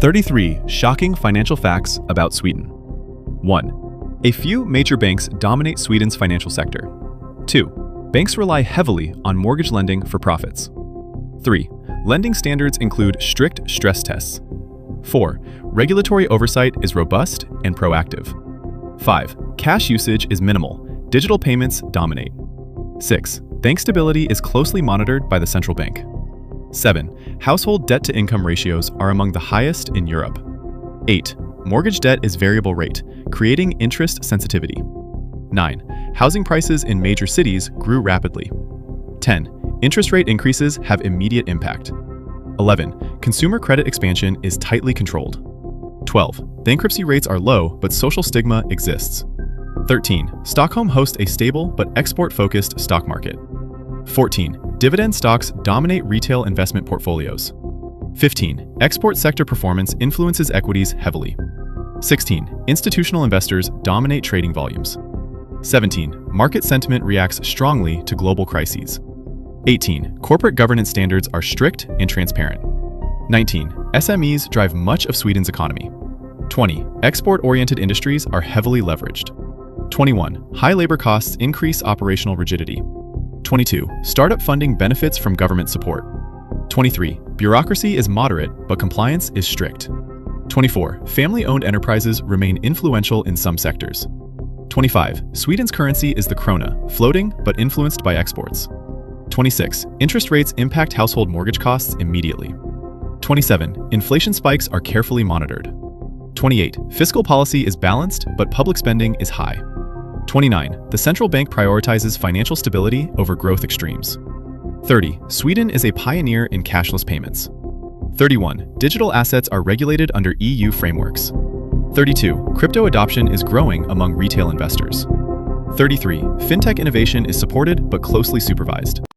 33 Shocking Financial Facts about Sweden. 1. A few major banks dominate Sweden's financial sector. 2. Banks rely heavily on mortgage lending for profits. 3. Lending standards include strict stress tests. 4. Regulatory oversight is robust and proactive. 5. Cash usage is minimal. Digital payments dominate. 6. Bank stability is closely monitored by the central bank. 7. Household debt-to-income ratios are among the highest in Europe. 8. Mortgage debt is variable rate, creating interest sensitivity. 9. Housing prices in major cities grew rapidly. 10. Interest rate increases have immediate impact. 11. Consumer credit expansion is tightly controlled. 12. Bankruptcy rates are low, but social stigma exists. 13. Stockholm hosts a stable but export-focused stock market. 14. Dividend stocks dominate retail investment portfolios. 15. Export sector performance influences equities heavily. 16. Institutional investors dominate trading volumes. 17. Market sentiment reacts strongly to global crises. 18. Corporate governance standards are strict and transparent. 19. SMEs drive much of Sweden's economy. 20. Export-oriented industries are heavily leveraged. 21. High labor costs increase operational rigidity. 22. Startup funding benefits from government support. 23. Bureaucracy is moderate, but compliance is strict. 24. Family-owned enterprises remain influential in some sectors. 25. Sweden's currency is the krona, floating but influenced by exports. 26. Interest rates impact household mortgage costs immediately. 27. Inflation spikes are carefully monitored. 28. Fiscal policy is balanced, but public spending is high. 29. The central bank prioritizes financial stability over growth extremes. 30. Sweden is a pioneer in cashless payments. 31. Digital assets are regulated under EU frameworks. 32. Crypto adoption is growing among retail investors. 33. Fintech innovation is supported but closely supervised.